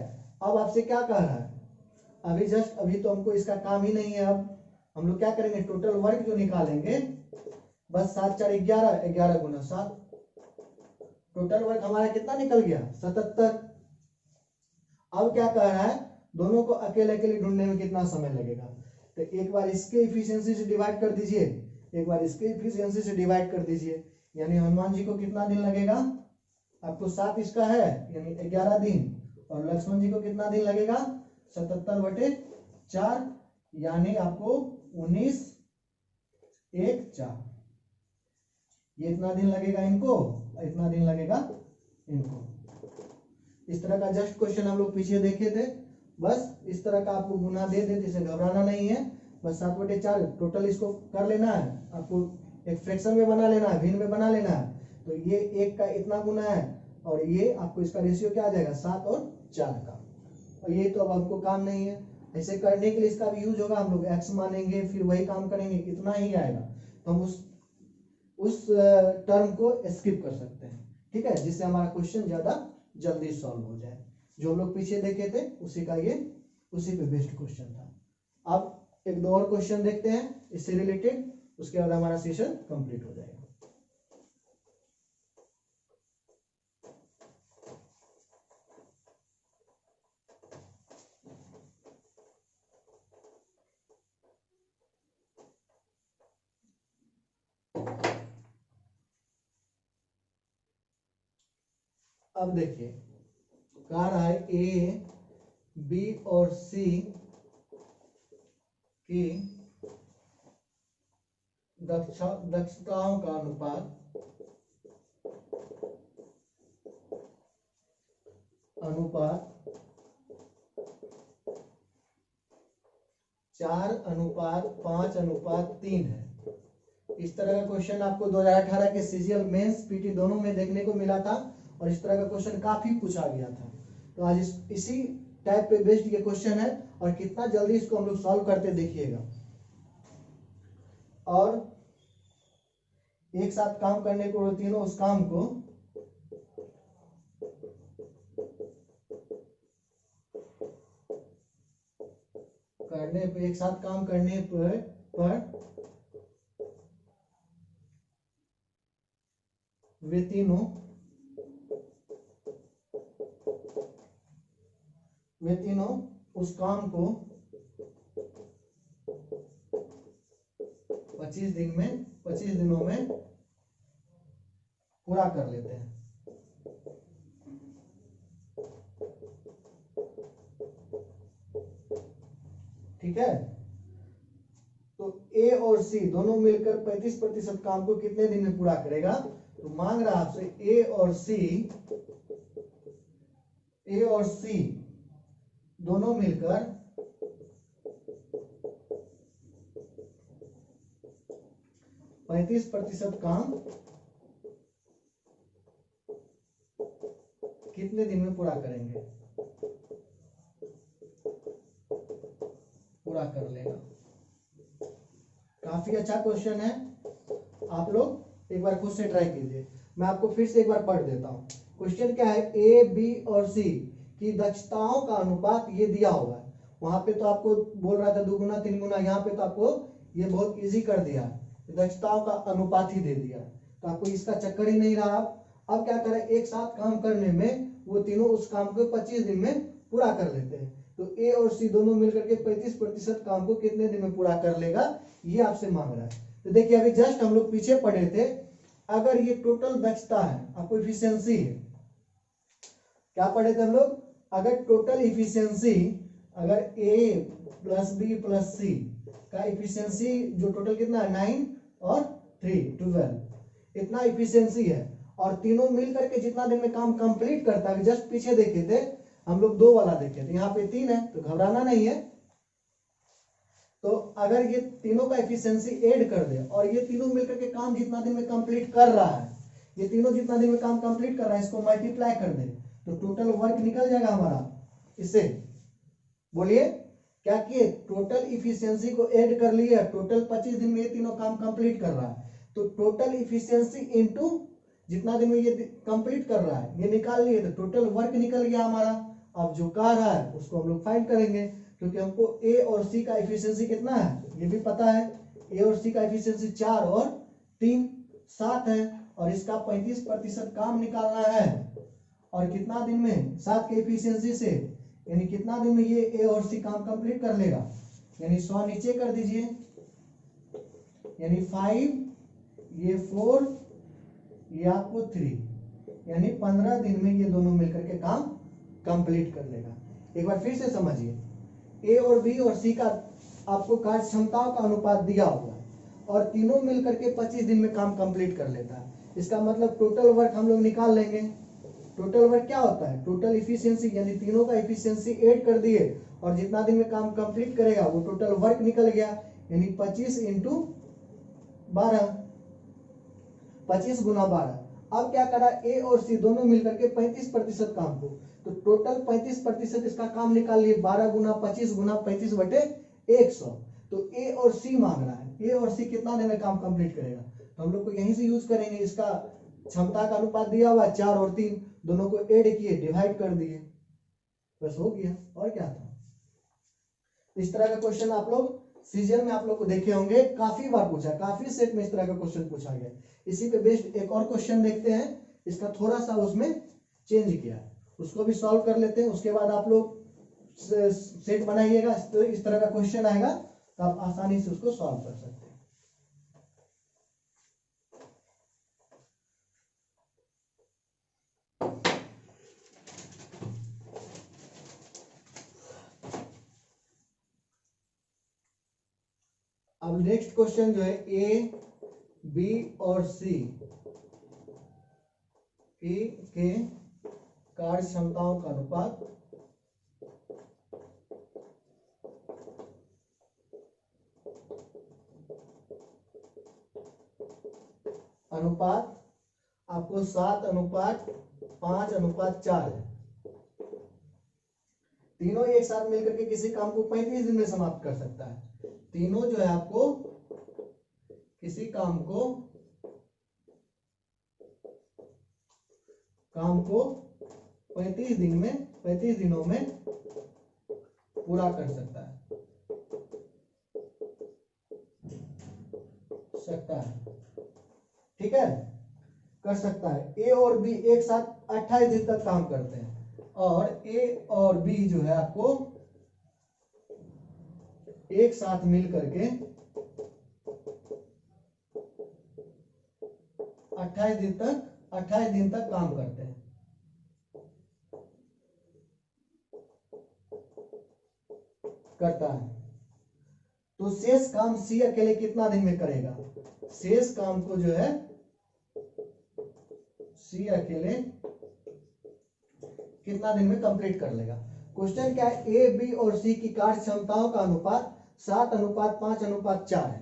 A: अब आपसे क्या कह रहा है, अभी तो हमको इसका काम ही नहीं है। अब हम लोग क्या करेंगे, टोटल वर्क जो निकालेंगे, बस 7 4 11, 11 गुना 7, टोटल वर्क हमारा कितना निकल गया 77। अब क्या कह रहा है, दोनों को अकेले अकेले ढूंढने में कितना समय लगेगा, तो एक बार इसके इफिशियंसी से डिवाइड कर दीजिए, एक बार इसके इफिशियंसी से डिवाइड कर दीजिए, यानी हनुमान जी को कितना दिन लगेगा, आपको 7 इसका है यानी 11 दिन, और लक्ष्मण जी को कितना दिन लगेगा 77/4, यानी आपको 19/1/4, ये इतना दिन लगेगा इनको, इतना दिन लगेगा इनको। इस तरह का जस्ट क्वेश्चन हम लोग पीछे देखे थे, बस इस तरह का आपको गुना दे देते, इसे घबराना नहीं है, बस 7/4 टोटल इसको कर लेना है, आपको एक फ्रैक्शन में बना लेना है, भिन्न में बना लेना है, तो ये 1 का इतना गुना है, और ये आपको इसका रेशियो क्या आ जाएगा 7 और 4 का। और ये तो अब हमको काम नहीं है, ऐसे करने के लिए इसका भी यूज होगा, हम लोग x मानेंगे फिर वही काम करेंगे, इतना ही आएगा, तो हम उस टर्म को स्किप कर सकते हैं। ठीक है, जिससे हमारा क्वेश्चन ज्यादा जल्दी सॉल्व हो जाए। जो हम लोग पीछे देखे थे उसी पे बेस्ड क्वेश्चन था। अब एक दो और क्वेश्चन देखते हैं इससे रिलेटेड, उसके बाद हमारा सेशन कंप्लीट हो जाएगा। अब देखिए कह रहा है ए बी और सी की दक्षताओं का अनुपात 4:5:3 है। इस तरह का क्वेश्चन आपको 2018 के सीजीएल मेंस पीटी दोनों में देखने को मिला था, और इस तरह का क्वेश्चन काफी पूछा गया था। तो आज इसी टाइप पे बेस्ड ये क्वेश्चन है, और कितना जल्दी इसको हम लोग सॉल्व करते देखिएगा। और एक साथ काम करने को तीनों उस काम को करने पे, एक साथ काम करने पर वे तीनों उस काम को 25 दिनों में पूरा कर लेते हैं। ठीक है, तो ए और सी दोनों मिलकर 35% काम को कितने दिन में पूरा करेगा, तो मांग रहा है आपसे ए और सी दोनों मिलकर 35% काम कितने दिन में पूरा करेंगे, पूरा कर लेगा। काफी अच्छा क्वेश्चन है, आप लोग एक बार खुद से ट्राई कीजिए। मैं आपको फिर से एक बार पढ़ देता हूँ। क्वेश्चन क्या है, ए बी और सी की दक्षताओं का अनुपात ये दिया हुआ है। वहां पे तो आपको बोल रहा था 2 गुना 3 गुना, यहाँ पे तो आपको ये बहुत इजी कर दिया, दक्षताओं का अनुपात ही दे दिया, तो आपको इसका चक्कर ही नहीं रहा। अब क्या करें, एक साथ काम करने में वो तीनों उस काम को 25 दिन में पूरा कर लेते हैं। तो ए और सी दोनों मिलकर के 35% काम को कितने दिन में पूरा कर लेगा, ये आपसे मांग रहा है। तो देखिए अभी जस्ट हम लोग पीछे पढ़े थे, अगर ये टोटल दक्षता है, आपको इफिशियंसी है, क्या पढ़े थे हम लोग, अगर टोटल इफिशियंसी, अगर ए प्लस बी प्लस सी का इफिशियंसी जो टोटल कितना है 9 और 3 12 इतना इफिशियंसी है, और तीनों मिल करके जितना दिन में काम कंप्लीट करता है, जस्ट पीछे देखे थे हम लोग 2 वाला देखे थे, यहाँ पे 3 है, तो घबराना नहीं है। तो अगर ये तीनों का एफिशिएंसी ऐड कर दे और ये तीनों मिलकर के काम जितना दिन में कंप्लीट कर रहा है, ये तीनों जितना दिन में काम कंप्लीट कर रहा है, इसको मल्टीप्लाई कर दे तो टोटल वर्क निकल जाएगा हमारा। इससे बोलिए क्या किए, टोटल इफिशियंसी को ऐड कर लिया, टोटल 25 दिन में ये तीनों काम कंप्लीट कर रहा है, तो टोटल इफिशियंसी इनटू जितना दिन में ये कंप्लीट कर रहा है ये निकाल लिए, तो टोटल वर्क निकल गया हमारा। अब जो कह रहा है उसको हम लोग फाइंड करेंगे, क्योंकि हमको ए और सी का एफिशिएंसी कितना है ये भी पता है। ए और सी का एफिशिएंसी 4 और 3 7 है, और इसका 35% काम निकालना है, और कितना दिन में 7 के एफिशिएंसी से, यानी कितना दिन में ये ए और सी काम कंप्लीट कर लेगा, यानी 100 नीचे कर दीजिए, यानी 5 ये 4 ये आपको 3, यानी 15 दिन में ये दोनों मिलकर के काम कंप्लीट कर लेगा। एक बार फिर से समझिए, ए और बी और सी का आपको कार्य क्षमताओं का अनुपात दिया हुआ है, और तीनों मिलकर के 25 दिन में काम कंप्लीट कर लेता है। इसका मतलब टोटल वर्क हम लोग निकाल लेंगे। टोटल वर्क क्या होता है, टोटल इफिशियंसी, यानी तीनों का इफिशियंसी ऐड कर दिए और जितना दिन में काम कंप्लीट करेगा वो टोटल वर्क निकल गया, यानी 25 इंटू 12, 25 गुना 12। अब क्या करा, ए और सी दोनों मिलकर के 35% काम को, तो टोटल 35% इसका काम निकाल लिए, 12 गुना 25 गुना 35 बटे 100। तो ए और सी मांग रहा है, ए और सी कितना दिन में काम कंप्लीट करेगा, तो हम लोग को यहीं से यूज करेंगे, इसका क्षमता का अनुपात दिया हुआ 4 और 3 दोनों को ऐड किए, डिवाइड कर दिए, बस हो गया, और क्या था। इस तरह का क्वेश्चन आप लोग सीजन में आप लोग को देखे होंगे, काफी बार पूछा, काफी सेट में इस तरह का क्वेश्चन पूछा गया। इसी पे बेस्ड एक और क्वेश्चन देखते हैं, इसका थोड़ा सा उसमें चेंज किया, उसको भी सॉल्व कर लेते हैं। उसके बाद आप लोग सेट बनाइएगा, तो इस तरह का क्वेश्चन आएगा तो आप आसानी से उसको सॉल्व कर सकते हैं। अब नेक्स्ट क्वेश्चन जो है, ए बी और सी के कार्य क्षमताओं का अनुपात आपको 7:5:4 है। तीनों एक साथ मिलकर के किसी काम को 35 दिन में समाप्त कर सकता है। तीनों जो है आपको किसी काम को 35 दिनों में पूरा कर सकता है, ठीक है, कर सकता है। ए और बी एक साथ 28 दिन तक काम करते हैं, और ए और बी जो है आपको एक साथ मिल करके 28 दिन तक काम करते हैं। करता है, तो शेष काम सी अकेले कितना दिन में करेगा, शेष काम को जो है सी अकेले कितना दिन में कंप्लीट कर लेगा। क्वेश्चन क्या है, ए बी और सी की कार्य क्षमताओं का अनुपात 7:5:4 है।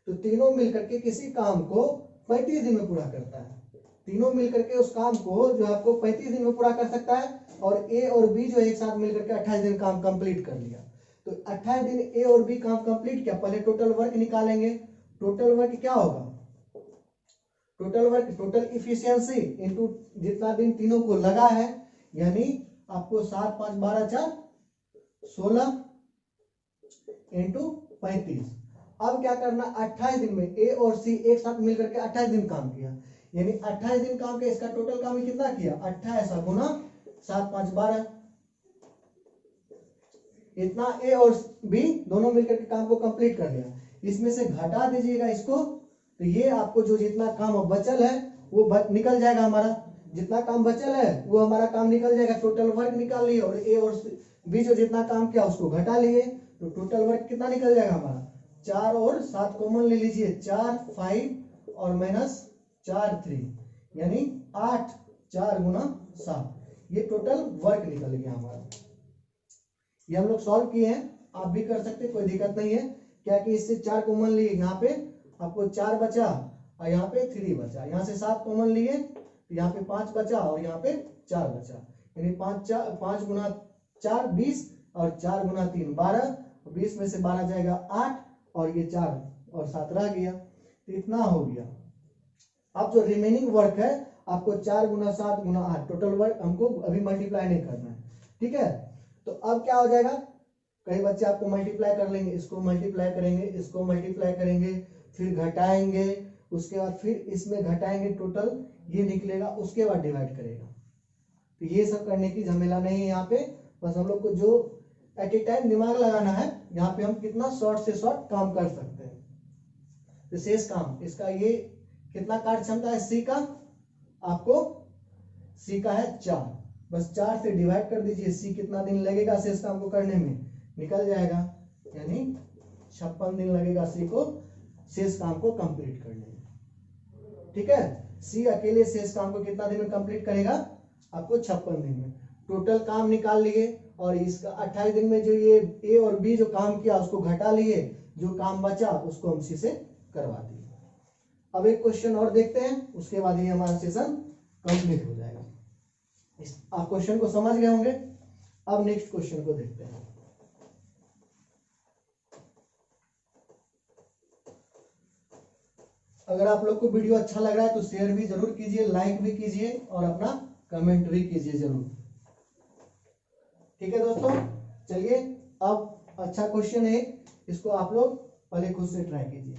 A: तो तीनों मिलकर के किसी काम को 35 दिन में पूरा करता है। तीनों मिलकर के उस काम को जो आपको 35 दिन में पूरा कर सकता है, और ए और बी जो एक साथ मिलकर के 28 दिन काम कंप्लीट कर लिया। तो 28 दिन ए और बी काम कंप्लीट किया, पहले टोटल वर्क निकालेंगे। टोटल वर्क क्या होगा, total work total efficiency into जितना दिन तीनों को लगा है, यानी आपको 7 5 12 4 16 इंटू 35। अब क्या करना, 28 दिन में ए और सी एक साथ मिलकर के 28 दिन काम किया, यानी 28 दिन काम किया, इसका टोटल काम कितना किया, 28 गुना 7 5 12। इतना ए और बी दोनों मिलकर के काम को कंप्लीट कर लिया। इसमें से घटा दीजिएगा इसको, तो ये आपको जो जितना काम बचल है वो निकल जाएगा। हमारा जितना काम बचल है वो हमारा काम निकल जाएगा। टोटल वर्क निकाल लिए और ए और बी जो जितना काम किया उसको घटा लिए, तो टोटल वर्क कितना निकल जाएगा हमारा, 4 और 7 कॉमन ले लीजिए, 4 5 और माइनस 4 3, यानी 8 4 गुना 7, ये टोटल वर्क निकल गया हमारा। ये हम लोग सॉल्व किए हैं, आप भी कर सकते, कोई दिक्कत नहीं है। क्या कि इससे 4 कॉमन लिए, यहाँ पे आपको 4 बचा और यहाँ पे 3 बचा, यहाँ से 7 कॉमन लिए तो यहाँ पे 5 बचा और यहाँ पे 4 बचा, यानी 5 गुना 4 20 और 4 गुना 3 12, 20 में से 12 जाएगा 8 और ये 4 और 7 रह गया, तो इतना हो गया। अब जो रिमेनिंग वर्क है आपको 4 गुना 7 गुना 8 टोटल वर्क हमको अभी मल्टीप्लाई नहीं करना है, ठीक है। तो अब क्या हो जाएगा, कई बच्चे आपको मल्टीप्लाई कर लेंगे, इसको मल्टीप्लाई करेंगे, इसको मल्टीप्लाई करेंगे, फिर घटाएंगे, उसके बाद फिर इसमें घटाएंगे, टोटल ये निकलेगा, उसके बाद डिवाइड करेगा। तो ये सब करने की झमेला नहीं है यहाँ पे, बस हम लोग को जो एट ए टाइम दिमाग लगाना है, यहाँ पे हम कितना शॉर्ट से शॉर्ट काम कर सकते हैं। तो शेष काम इसका ये कितना कार्य क्षमता है सी का, आपको सी का है 4, बस 4 से डिवाइड कर दीजिए, सी कितना दिन लगेगा शेष काम को करने में, निकल जाएगा, यानी 56 दिन लगेगा सी को शेष काम को कंप्लीट करने में, ठीक है। सी अकेले शेष काम को कितना दिन में कंप्लीट करेगा, आपको 56 दिन में। टोटल काम निकाल लिए और इसका 28 दिन में जो ये ए और बी जो काम किया उसको घटा लिए, जो काम बचा उसको हम सी से करवा दिए। अब एक क्वेश्चन और देखते हैं, उसके बाद ये हमारा सेशन कंप्लीट हो जाएगा। आप क्वेश्चन को समझ गए होंगे। अब नेक्स्ट क्वेश्चन को देखते हैं। अगर आप लोग को वीडियो अच्छा लग रहा है तो शेयर भी जरूर कीजिए, लाइक भी कीजिए और अपना कमेंट भी कीजिए जरूर, ठीक है दोस्तों। चलिए अब अच्छा क्वेश्चन है, इसको आप लोग पहले खुद से ट्राई कीजिए।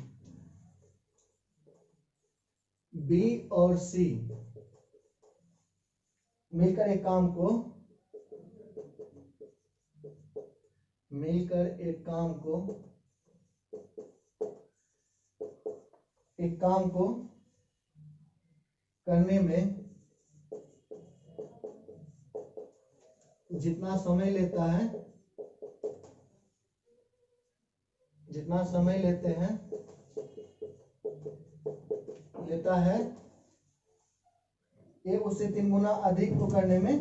A: बी और सी मिलकर एक काम को करने में जितना समय लेते हैं ए उससे 3 गुना अधिक को करने में,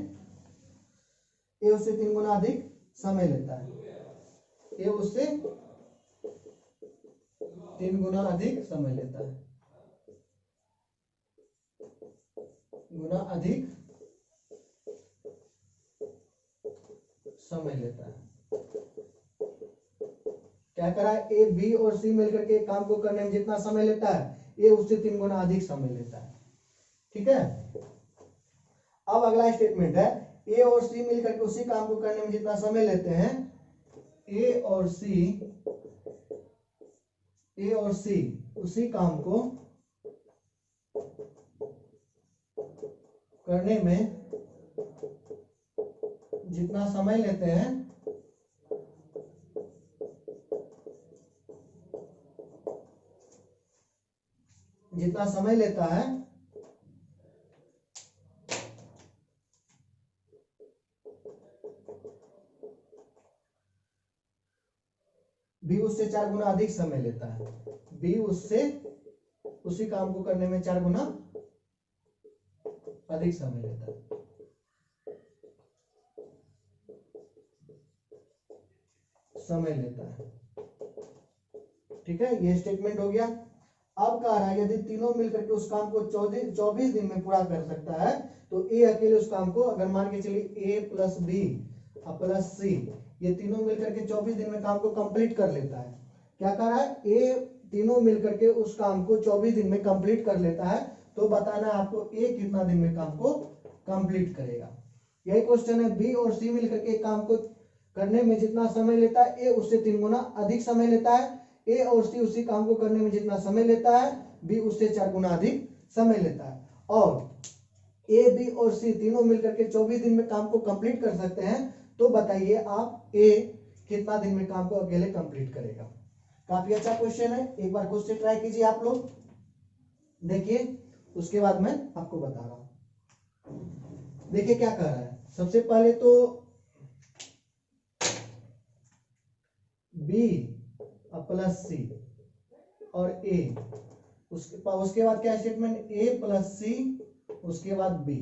A: ए उससे 3 गुना अधिक समय लेता है, ए उससे 3 गुना अधिक समय लेता है, गुना अधिक समय लेता है। क्या करा है, ए बी और सी मिलकर के काम को करने में जितना समय लेता है ए उससे 3 गुना अधिक समय लेता है, ठीक है। अब अगला स्टेटमेंट है, ए और सी मिलकर के उसी काम को करने में जितना समय लेते हैं, ए और सी उसी काम को करने में जितना समय लेते हैं, जितना समय लेता है बी उससे 4 गुना अधिक समय लेता है, बी उससे उसी काम को करने में 4 गुना अधिक समय लेता है। समय लेता है, ठीक है, ये स्टेटमेंट हो गया। अब कह रहा है यदि तीनों मिलकर के उस काम को 24 दिन में पूरा कर सकता है तो ए अकेले उस काम को, अगर मान के चलिए ए प्लस बी प्लस सी ये तीनों मिलकर के 24 दिन में काम को कंप्लीट कर लेता है। क्या कह रहा है, ए तीनों मिलकर के उस काम को 24 दिन में कंप्लीट कर लेता है, तो बताना है आपको ए कितना दिन में काम को कंप्लीट करेगा। यही क्वेश्चन है, बी और सी मिलकर के काम को करने में जितना समय लेता है ए उससे 3 गुना अधिक समय लेता है। ए और सी उसी काम को करने में जितना समय लेता है बी उससे 4 गुना अधिक समय लेता है। और ए बी और सी तीनों मिलकर के 24 दिन में काम को कंप्लीट कर सकते हैं, तो बताइए आप ए कितना दिन में काम को अकेले कंप्लीट करेगा। काफी अच्छा क्वेश्चन है, एक बार क्वेश्चन ट्राई कीजिए आप लोग, देखिए उसके बाद मैं आपको बता रहा हूं। देखिए क्या कह रहा है, सबसे पहले तो बी प्लस सी और ए, उसके बाद क्या स्टेटमेंट, ए प्लस सी उसके बाद बी।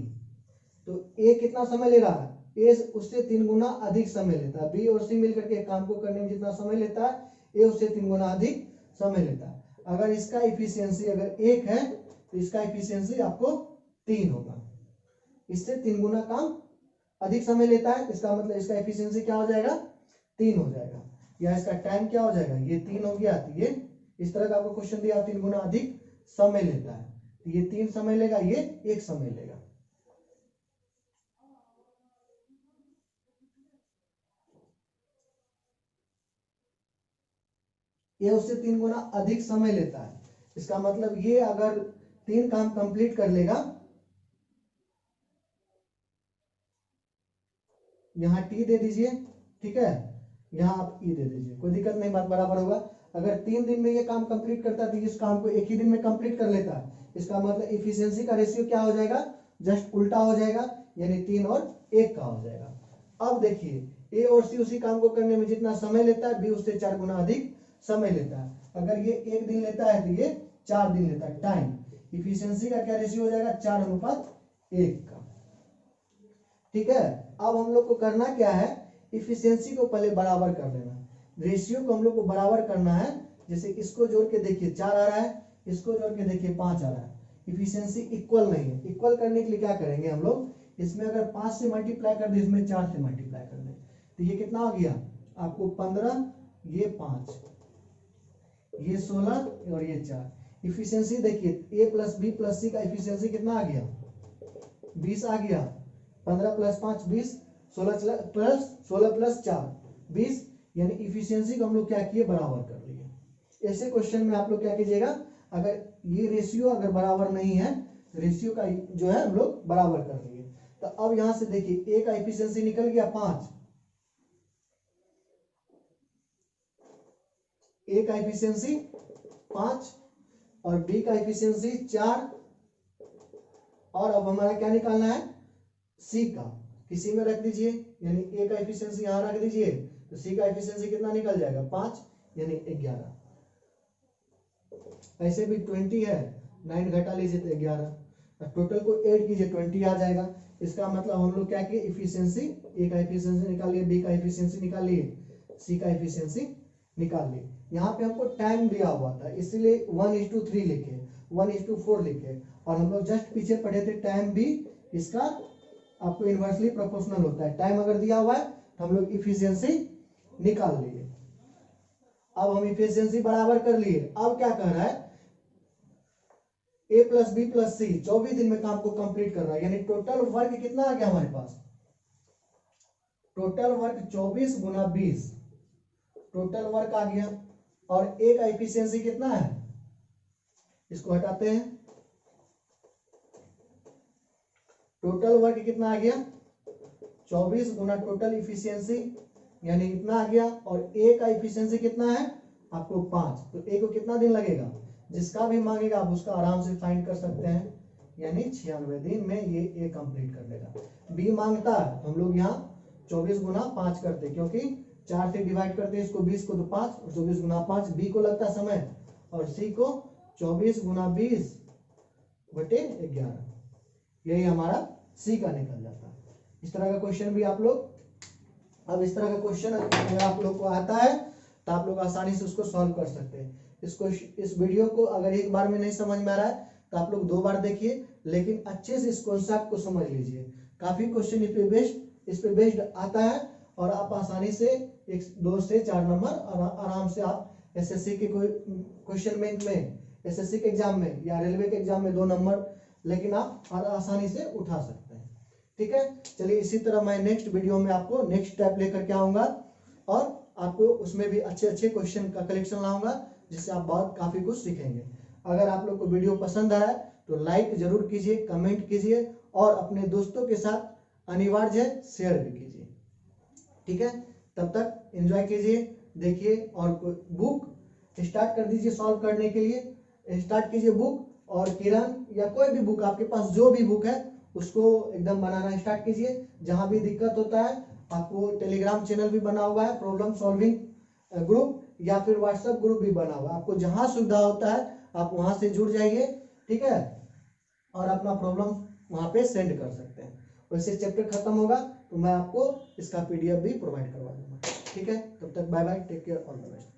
A: तो ए कितना समय ले रहा है, ए उससे 3 गुना अधिक समय लेता है। बी और सी मिलकर के काम को करने में जितना समय लेता है ए उससे 3 गुना अधिक समय लेता है। अगर इसका इफिशियंसी अगर 1 है तो इसका इफिशियंसी आपको 3 होगा। इससे 3 गुना काम अधिक समय लेता है, इसका मतलब इसका इफिशियंसी क्या हो जाएगा, 3 हो जाएगा। या इसका टाइम क्या हो जाएगा, ये 3 हो गया, तो ये इस तरह का आपको क्वेश्चन दिया 3 गुना अधिक समय लेता है, तो ये 3 समय लेगा, ये 1 समय लेगा। ये उससे 3 गुना अधिक समय लेता है, इसका मतलब ये अगर 3 काम कंप्लीट कर लेगा, यहां टी दे दीजिए, ठीक है, यहां आप ई दे दीजिए, कोई दिक्कत नहीं, बात बराबर होगा। अगर 3 दिन में ये काम कंप्लीट करता है तो इस काम को 1 ही दिन में कंप्लीट कर लेता है, इसका मतलब इफिशियंसी का रेशियो क्या हो जाएगा, जस्ट उल्टा हो जाएगा, यानी 3 और 1 का हो जाएगा। अब देखिए ए और सी उसी काम को करने में जितना समय लेता है बी उससे 4 गुना अधिक समय लेता है। अगर ये 1 दिन लेता है तो ये 4 दिन लेता है। टाइम इफिशियंसी का क्या रेशियो हो जाएगा, 4:1 का, ठीक है। अब हम लोग को करना क्या है, इफिशियंसी को पहले बराबर कर लेना, रेशियो को हम लोग को बराबर करना है। जैसे इसको जोड़ के देखिए 4 आ रहा है, इसको जोड़ के देखिए 5 आ रहा है, इफिशियंसी इक्वल नहीं है। इक्वल करने के लिए क्या करेंगे हम लोग, इसमें अगर 5 से मल्टीप्लाई कर दे, इसमें 4 से मल्टीप्लाई कर दे, तो ये कितना हो गया आपको 15, ये 5, ये 16 और ये 4। इफिशियंसी देखिए ए प्लस बी प्लस सी का इफिशियंसी कितना आ गया, 20 आ गया। 15 प्लस 5 20, 16 प्लस 4 20, यानी इफिशियंसी को हम लोग क्या किए, बराबर कर लिए। ऐसे क्वेश्चन में आप लोग क्या कीजिएगा, अगर ये रेशियो अगर बराबर नहीं है, रेशियो का जो है हम लोग बराबर कर लिए। तो अब यहां से देखिए ए का इफिशियंसी निकल गया 5, ए का इफिशियंसी 5 और बी का इफिशियंसी 4, और अब हमारा क्या निकालना है, सी का, किसी में रख दीजिए, यानी ए का एफिशिएंसी यहां रख दीजिए, तो सी का एफिशिएंसी कितना निकल जाएगा 5, यानी 11। ऐसे भी 20 है, 9 घटा लीजिए तो 11, टोटल को ऐड कीजिए 20 आ जाएगा। इसका मतलब हम लोग क्या किए, इफिशियंसी, ए का एफिशिएंसी निकाल लिए, बी का एफिशिएंसी निकाल लिए, सी का एफिशिएंसी निकाल लिए। यहाँ पे हमको टाइम दिया हुआ था, इसलिए 1:3 लिखे, 1:4 लिखे, और हम लोग जस्ट पीछे पढ़े थे टाइम भी इसका आपको इनवर्सली प्रोपोर्शनल होता है। टाइम अगर दिया हुआ है तो हम लोग इफिशियंसी निकाल लिए। अब हम इफिशियंसी बराबर कर लिए। अब क्या कह रहा है, ए प्लस बी प्लस सी 24 दिन में काम को कंप्लीट कर रहा है, यानी टोटल वर्क कितना आ गया हमारे पास, टोटल वर्क 24 गुना 20 टोटल वर्क आ गया। और ए का इफिशियंसी कितना है, इसको हटाते हैं, टोटल वर्क कितना आ गया 24 गुना टोटल इफिशियंसी, यानी इतना आ गया। और ए का इफिशियंसी कितना है आपको 5, तो ए को कितना दिन लगेगा, जिसका भी मांगेगा आप उसका आराम से फाइंड कर सकते हैं, यानी 96 दिन में ये ए कंप्लीट कर देगा। बी मांगता है हम लोग यहाँ 24 गुना 5 करते, क्योंकि 4 से डिवाइड करते हैं इसको 20 को तो 5, और 24 गुना 5 बी को लगता समय, और सी को 24 गुना 20 बटे 11। यही हमारा सी का निकल जाता है। इस तरह का क्वेश्चन भी आप लोग, अब इस तरह का क्वेश्चन अगर आप लोग को आता है तो आप लोग आसानी से उसको सॉल्व कर सकते हैं। इस वीडियो को अगर एक बार में नहीं समझ में आ रहा है तो आप लोग 2 बार देखिए, लेकिन अच्छे से इस कॉन्सेप्ट को समझ लीजिए। काफी क्वेश्चन इस पे बेस्ड आता है और आप आसानी से 2 से 4 नंबर आराम से आप एसएससी के कोई क्वेश्चन बैंक में, एसएससी के एग्जाम में या रेलवे के एग्जाम में 2 नंबर लेकिन आप आसानी से उठा सकते हैं। ठीक है, चलिए इसी तरह मैं नेक्स्ट वीडियो में आपको नेक्स्ट स्टेप लेकर के आऊंगा और आपको उसमें भी अच्छे अच्छे क्वेश्चन का कलेक्शन लाऊंगा, जिससे आप बहुत काफी कुछ सीखेंगे। अगर आप लोग को वीडियो पसंद आया तो लाइक जरूर कीजिए, कमेंट कीजिए और अपने दोस्तों के साथ अनिवार्य है शेयर भी कीजिए। ठीक है, तब तक एंजॉय कीजिए, देखिए और बुक स्टार्ट कर दीजिए सॉल्व करने के लिए। स्टार्ट कीजिए बुक, और किरण या कोई भी बुक आपके पास जो भी बुक है उसको एकदम बनाना स्टार्ट कीजिए। जहां भी दिक्कत होता है आपको टेलीग्राम चैनल भी बना हुआ है, प्रॉब्लम सॉल्विंग ग्रुप, या फिर व्हाट्सएप ग्रुप भी बना हुआ है। आपको जहां सुविधा होता है आप वहां से जुड़ जाइए। ठीक है, और अपना प्रॉब्लम वहां पे सेंड कर सकते हैं। वैसे चैप्टर खत्म होगा तो मैं आपको इसका PDF भी प्रोवाइड करवा दूंगा। ठीक है, तब तक bye bye, take care, all the best.